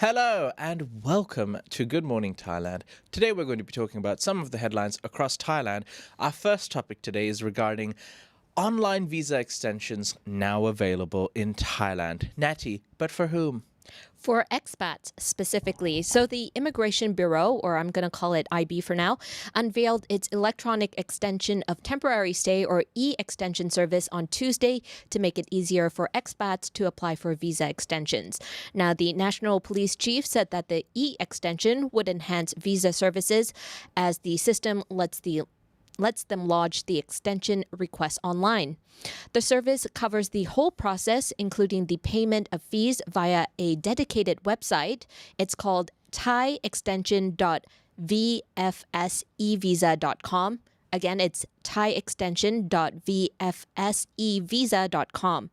Hello and welcome to Good Morning Thailand. Today we're going to be talking about some of the headlines across Thailand. Our first topic today is regarding online visa extensions now available in Thailand. Natty, but for whom? For expats specifically. So the Immigration Bureau, or I'm going to call it IB for now, unveiled its electronic extension of temporary stay or e-extension service on Tuesday to make it easier for expats to apply for visa extensions. Now, the National Police Chief said that the e-extension would enhance visa services as the system lets them lodge the extension request online. The service covers the whole process, including the payment of fees via a dedicated website. It's called thaiextension.vfsevisa.com. Again, it's thaiextension.vfsevisa.com.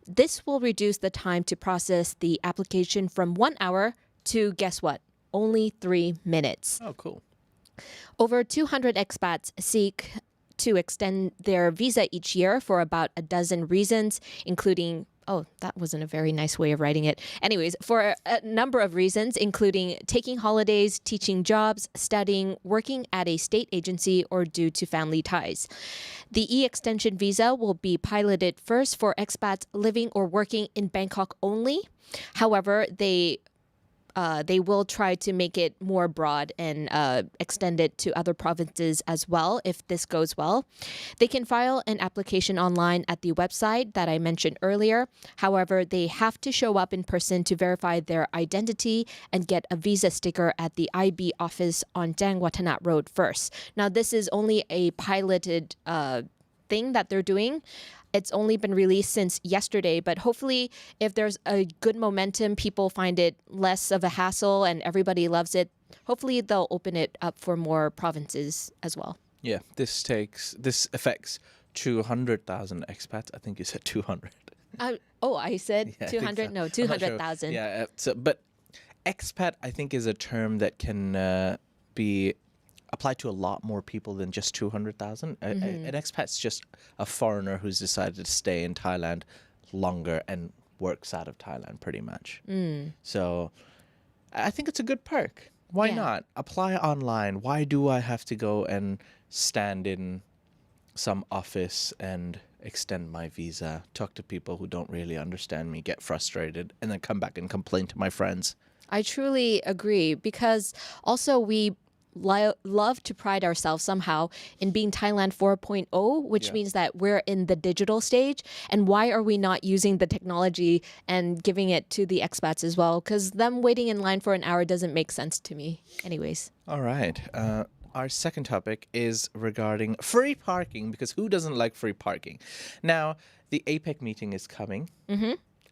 This will reduce the time to process the application from 1 hour to, guess what, only 3 minutes. Oh, cool. Over 200 expats seek to extend their visa each year for about a dozen reasons, including, that wasn't a very nice way of writing it. Anyways, for a number of reasons, including taking holidays, teaching jobs, studying, working at a state agency, or due to family ties. The e-extension visa will be piloted first for expats living or working in Bangkok only. However, they will try to make it more broad and extend it to other provinces as well if this goes well. They can file an application online at the website that I mentioned earlier. However, they have to show up in person to verify their identity and get a visa sticker at the IB office on Jang Watanat Road first. Now, this is only a piloted thing that they're doing. It's only been released since yesterday, but hopefully if there's a good momentum, people find it less of a hassle and everybody loves it. Hopefully they'll open it up for more provinces as well. Yeah, this affects 200,000 expats. I think you said 200. I said Yeah, 200? so. No, 200,000. Yeah, but expat I think is a term that can be applied to a lot more people than just 200,000. An expat's just a foreigner who's decided to stay in Thailand longer and works out of Thailand pretty much. So I think it's a good perk. Why not? Apply online. Why do I have to go and stand in some office and extend my visa, talk to people who don't really understand me, get frustrated, and then come back and complain to my friends? I truly agree because also we love to pride ourselves somehow in being Thailand 4.0, which means that we're in the digital stage. And why are we not using the technology and giving it to the expats as well? Because them waiting in line for an hour doesn't make sense to me. Anyways. All right. Our second topic is regarding free parking, because who doesn't like free parking? Now, the APEC meeting is coming.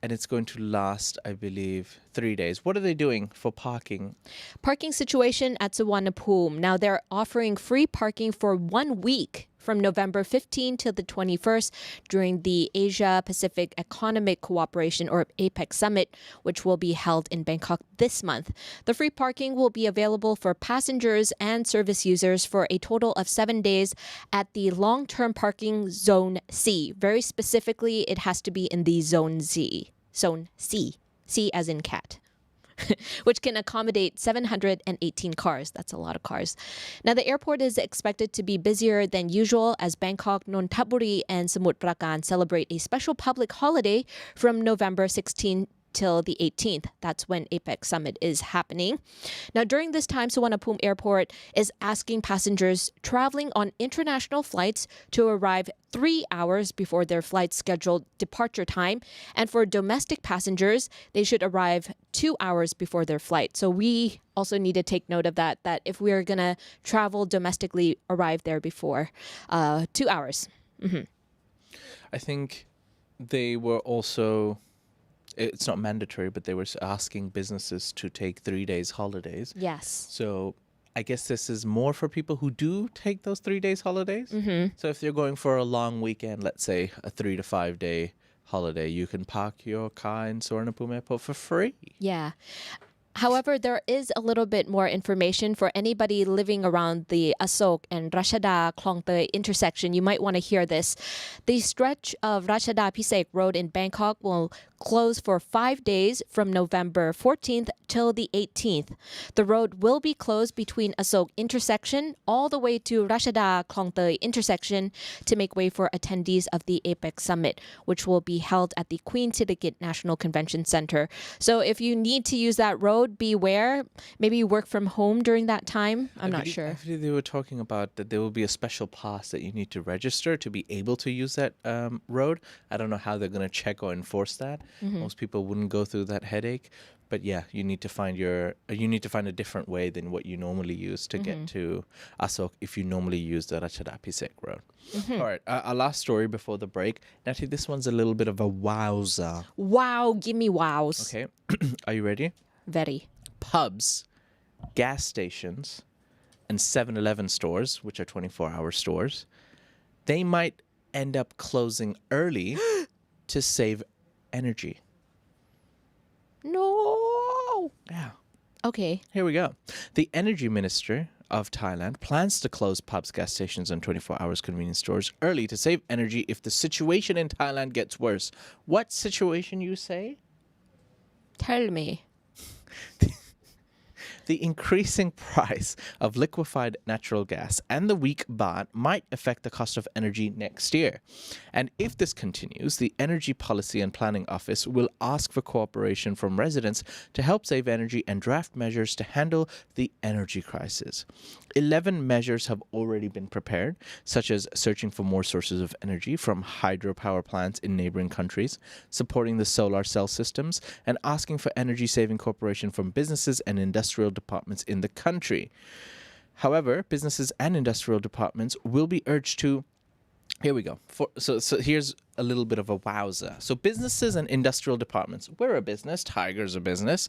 And it's going to last, I believe, 3 days. What are they doing for parking? Parking situation at Suvarnabhumi. Now they're offering free parking for 1 week from November 15 to the 21st during the Asia Pacific Economic Cooperation or APEC Summit, which will be held in Bangkok this month. The free parking will be available for passengers and service users for a total of 7 days at the long-term parking Zone C. Very specifically, it has to be in the Zone C. Zone C. C as in cat. Which can accommodate 718 cars. That's a lot of cars. Now, the airport is expected to be busier than usual as Bangkok, Nonthaburi, and Samut Prakan celebrate a special public holiday from November 16 till the 18th. That's when APEC Summit is happening. Now, during this time, Suvarnabhumi Airport is asking passengers traveling on international flights to arrive 3 hours before their flight's scheduled departure time. And for domestic passengers, they should arrive 2 hours before their flight. So we also need to take note of that if we're going to travel domestically, arrive there before 2 hours. I think they were also... It's not mandatory, but they were asking businesses to take 3 days holidays. Yes. So I guess this is more for people who do take those 3 days holidays. So if you're going for a long weekend, let's say a 3 to 5 day holiday, you can park your car in Suvarnabhumi Airport for free. Yeah. However, there is a little bit more information for anybody living around the Asok and Rashada Klongtei intersection. You might want to hear this. The stretch of Rashada Pisek Road in Bangkok will closed for 5 days from November 14th till the 18th. The road will be closed between Asok intersection all the way to Rashada Klongtei intersection to make way for attendees of the APEC Summit, which will be held at the Queen Sirikit National Convention Center. So if you need to use that road, beware. Maybe you work from home during that time. I'm not sure. I believe they were talking about that there will be a special pass that you need to register to be able to use that road. I don't know how they're going to check or enforce that. Most people wouldn't go through that headache. But yeah, you need to find a different way than what you normally use to get to Asok if you normally use the Rachada Pisek road. All right, our last story before the break. Natalie, this one's a little bit of a wowza. Wow, give me wows. Okay, are you ready? Very. Pubs, gas stations, and 7-Eleven stores, which are 24-hour stores, they might end up closing early to save energy. No. Yeah. Okay. Here we go. The Energy Minister of Thailand plans to close pubs, gas stations, and 24 hours convenience stores early to save energy if the situation in Thailand gets worse. What situation, you say? Tell me. The increasing price of liquefied natural gas and the weak baht might affect the cost of energy next year. And if this continues, the Energy Policy and Planning Office will ask for cooperation from residents to help save energy and draft measures to handle the energy crisis. 11 measures have already been prepared, such as searching for more sources of energy from hydropower plants in neighboring countries, supporting the solar cell systems, and asking for energy-saving cooperation from businesses and industrial departments in the country. However, businesses and industrial departments will be urged to... Here we go. So here's a little bit of a wowza. So businesses and industrial departments, we're a business, Thaiger's a business,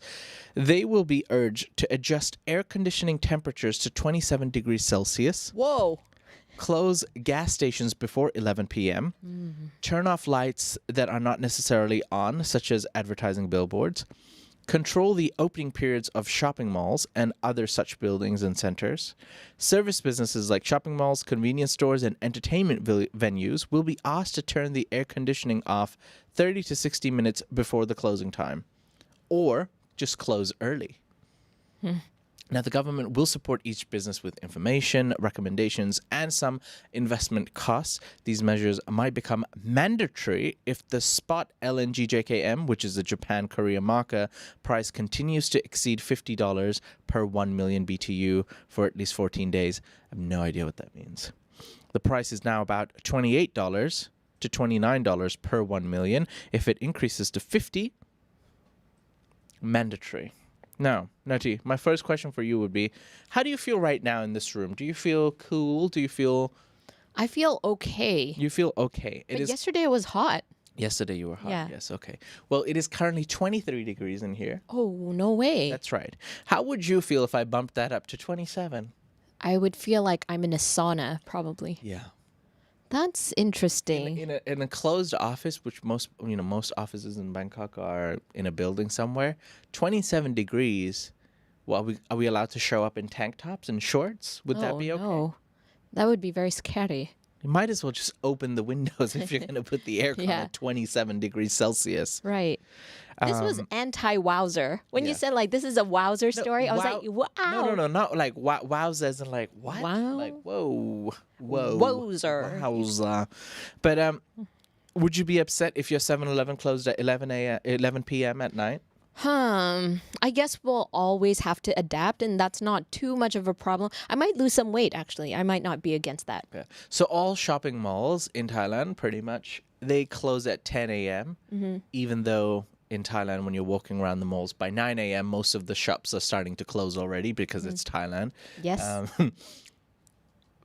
they will be urged to adjust air conditioning temperatures to 27 degrees Celsius. Whoa. Close gas stations before 11 p.m. Turn off lights that are not necessarily on, such as advertising billboards. Control the opening periods of shopping malls and other such buildings and centers. Service businesses like shopping malls, convenience stores, and entertainment venues will be asked to turn the air conditioning off 30 to 60 minutes before the closing time, or just close early. Now, the government will support each business with information, recommendations, and some investment costs. These measures might become mandatory if the spot LNG JKM, which is the Japan-Korea marker, price continues to exceed $50 per 1 million BTU for at least 14 days. I have no idea what that means. The price is now about $28 to $29 per 1 million. If it increases to $50, mandatory. Now, Nati, my first question for you would be, how do you feel right now in this room? Do you feel cool? Do you feel... I feel okay. You feel okay. But yesterday it was hot. Yesterday you were hot. Yeah. Yes, okay. Well, it is currently 23 degrees in here. Oh, no way. That's right. How would you feel if I bumped that up to 27? I would feel like I'm in a sauna, probably. Yeah. That's interesting. In a closed office, which most offices in Bangkok are in a building somewhere, 27 degrees. Well, are we allowed to show up in tank tops and shorts? Would that be okay? No. That would be very scary. You might as well just open the windows if you're going to put the aircon at 27 degrees Celsius. Right. This was anti-wowzer. When you said, like, this is a wowzer story, I was like, wow. No, not like wowza as in like, what? Wow. Like, whoa. Wowzer. Wowza. But would you be upset if your 7-Eleven closed at 11 p.m. at night? I guess we'll always have to adapt, and that's not too much of a problem. I might lose some weight, actually. I might not be against that. Yeah. So all shopping malls in Thailand, pretty much, they close at 10 a.m., even though in Thailand, when you're walking around the malls, by 9 a.m., most of the shops are starting to close already because it's Thailand. Yes.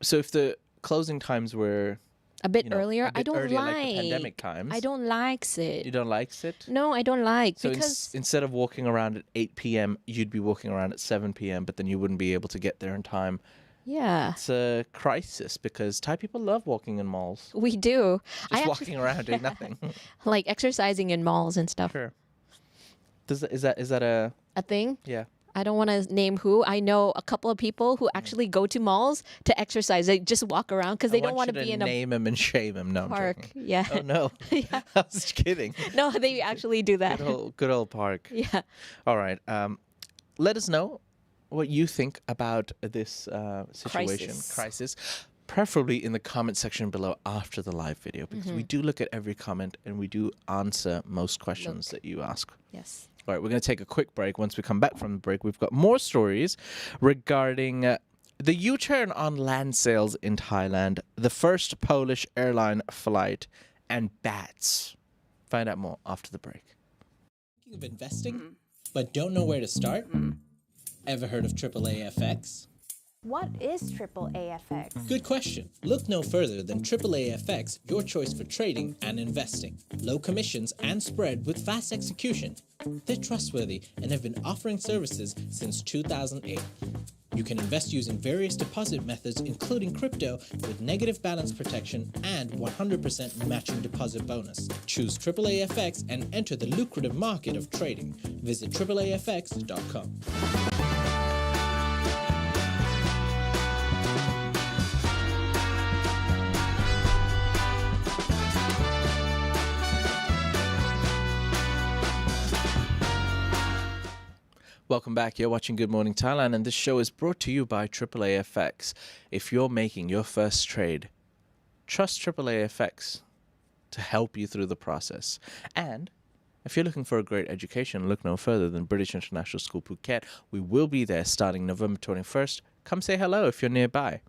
So if the closing times were... A bit earlier? I don't like the pandemic times. I don't like it. You don't like it? No, I don't like so because instead of walking around at 8 p.m., you'd be walking around at 7 p.m., but then you wouldn't be able to get there in time. Yeah. It's a crisis because Thai people love walking in malls. We do. Just walking around doing nothing. Like exercising in malls and stuff. Sure. Is that a thing? Yeah. I don't want to name who. I know a couple of people who actually go to malls to exercise. They just walk around because they don't want to be in a name him and shame him. No, I'm park. joking. Yeah. Oh no, Yeah. I was kidding. No, they actually do that. Good old park. Yeah. All right. Let us know what you think about this situation, crisis, preferably in the comment section below after the live video, because we do look at every comment and we do answer most questions that you ask. Yes. All right, we're going to take a quick break. Once we come back from the break, we've got more stories regarding the U-turn on land sales in Thailand, the first Polish airline flight, and bats. Find out more after the break. Thinking of investing, but don't know where to start? Ever heard of AAA-FX? What is AAA-FX? Good question. Look no further than AAA-FX, your choice for trading and investing. Low commissions and spread with fast execution. They're trustworthy and have been offering services since 2008. You can invest using various deposit methods, including crypto, with negative balance protection and 100% matching deposit bonus. Choose AAA-FX and enter the lucrative market of trading. Visit AAAFX.com. Welcome back. You're watching Good Morning Thailand, and this show is brought to you by AAA-FX. If you're making your first trade, trust AAA-FX to help you through the process. And if you're looking for a great education, look no further than British International School Phuket. We will be there starting November 21st. Come say hello if you're nearby.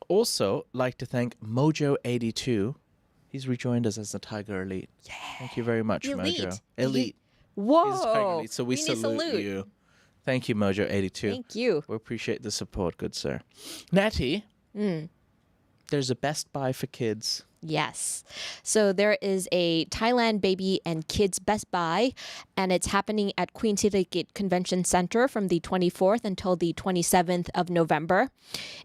Also, like to thank Mojo82. He's rejoined us as the Thaiger Elite. Yeah. Thank you very much, Mojo. Elite. Whoa. He's Thaiger Elite, so we salute you. Thank you, Mojo82. Thank you. We appreciate the support, good sir. Natty, there's a Best Buy for kids. Yes. So there is a Thailand Baby and Kids Best Buy, and it's happening at Queen Sirikit Convention Center from the 24th until the 27th of November.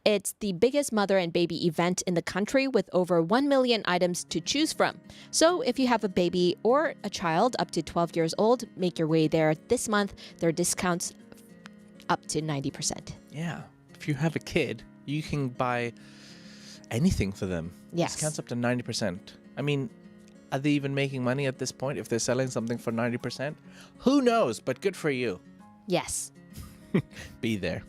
It's the biggest mother and baby event in the country with over 1 million items to choose from. So if you have a baby or a child up to 12 years old, make your way there this month. There are discounts up to 90%. Yeah. If you have a kid, you can buy anything for them. Yes. Discounts up to 90%. I mean, are they even making money at this point if they're selling something for 90%? Who knows, but good for you. Yes. Be there.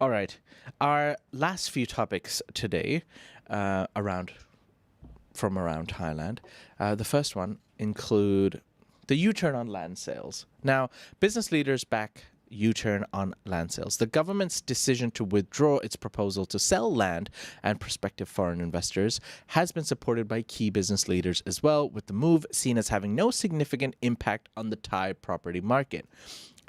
All right. Our last few topics today around Thailand. The first one include the U-turn on land sales. Now, business leaders back U-turn on land sales. The government's decision to withdraw its proposal to sell land and prospective foreign investors has been supported by key business leaders as well, with the move seen as having no significant impact on the Thai property market.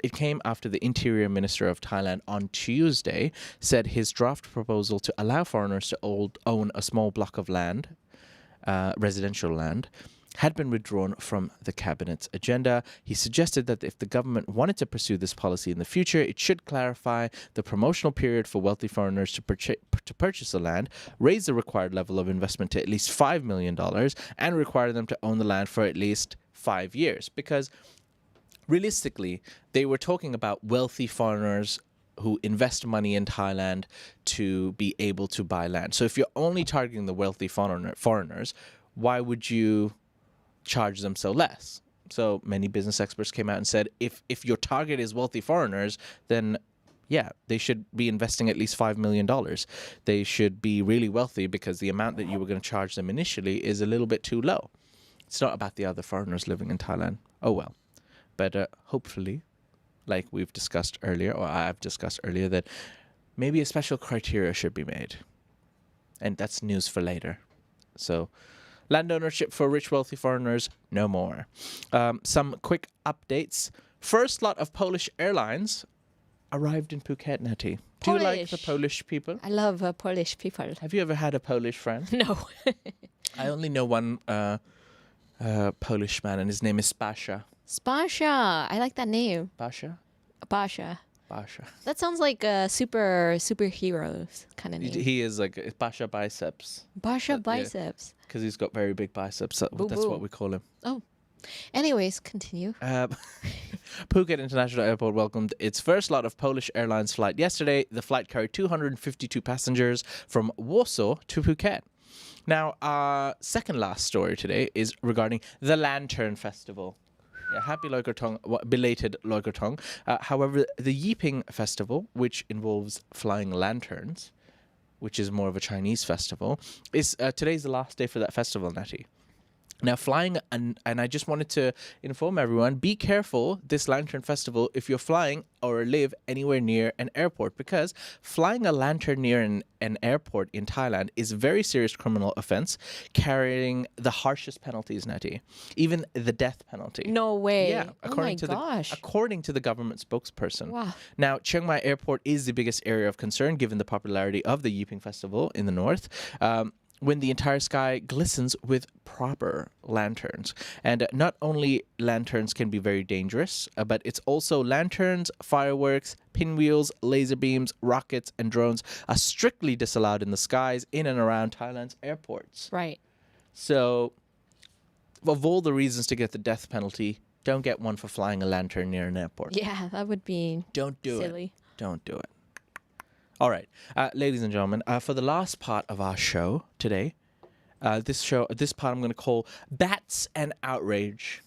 It came after the Interior Minister of Thailand on Tuesday said his draft proposal to allow foreigners to own a small block of land, residential land, had been withdrawn from the cabinet's agenda. He suggested that if the government wanted to pursue this policy in the future, it should clarify the promotional period for wealthy foreigners to purchase the land, raise the required level of investment to at least $5 million, and require them to own the land for at least 5 years. Because realistically, they were talking about wealthy foreigners who invest money in Thailand to be able to buy land. So if you're only targeting the wealthy foreigners, why would you charge them so less? So many business experts came out and said if your target is wealthy foreigners, then yeah, they should be investing at least $5 million. They should be really wealthy because the amount that you were going to charge them initially is a little bit too low. It's not about the other foreigners living in Thailand. Oh well. But hopefully, like we've discussed earlier, or I've discussed earlier, that maybe a special criteria should be made. And that's news for later. So land ownership for rich, wealthy foreigners, no more. Some quick updates. First lot of Polish airlines arrived in Phuket, Natty. Do you like the Polish people? I love Polish people. Have you ever had a Polish friend? No. I only know one Polish man, and his name is Pasha. Spasha. I like that name. Pasha? Pasha. Pasha. That sounds like a superheroes kind of name. He is like Pasha Biceps. Pasha Biceps. Because he's got very big biceps. That's what we call him. Oh. Anyways, continue. Phuket International Airport welcomed its first lot of Polish Airlines flight yesterday. The flight carried 252 passengers from Warsaw to Phuket. Now, our second last story today is regarding the Lantern Festival. Yeah, happy Loikortong, belated Loikortong. However, the Yiping Festival, which involves flying lanterns, which is more of a Chinese festival, is today's the last day for that festival, Natty. Now, flying, and I just wanted to inform everyone, be careful this Lantern Festival if you're flying or live anywhere near an airport, because flying a lantern near an airport in Thailand is a very serious criminal offense, carrying the harshest penalties, Natty, even the death penalty. No way. Yeah, according to the government spokesperson. Wow. Now, Chiang Mai Airport is the biggest area of concern given the popularity of the Yiping Festival in the north. When the entire sky glistens with proper lanterns. And not only lanterns can be very dangerous, but it's also lanterns, fireworks, pinwheels, laser beams, rockets, and drones are strictly disallowed in the skies in and around Thailand's airports. Right. So, of all the reasons to get the death penalty, don't get one for flying a lantern near an airport. Yeah, that would be Don't do silly. it. Don't do it. All right, ladies and gentlemen, for the last part of our show today, this part I'm going to call Bats and Outrage.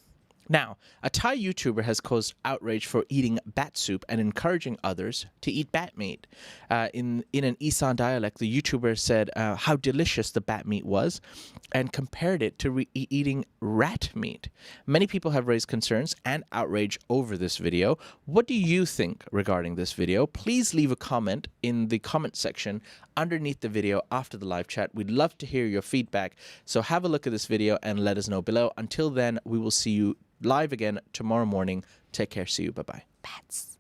Now, a Thai YouTuber has caused outrage for eating bat soup and encouraging others to eat bat meat. In an Isan dialect, the YouTuber said how delicious the bat meat was and compared it to eating rat meat. Many people have raised concerns and outrage over this video. What do you think regarding this video? Please leave a comment in the comment section underneath the video after the live chat. We'd love to hear your feedback. So have a look at this video and let us know below. Until then, we will see you live again tomorrow morning. Take care. See you. Bye-bye. Bats.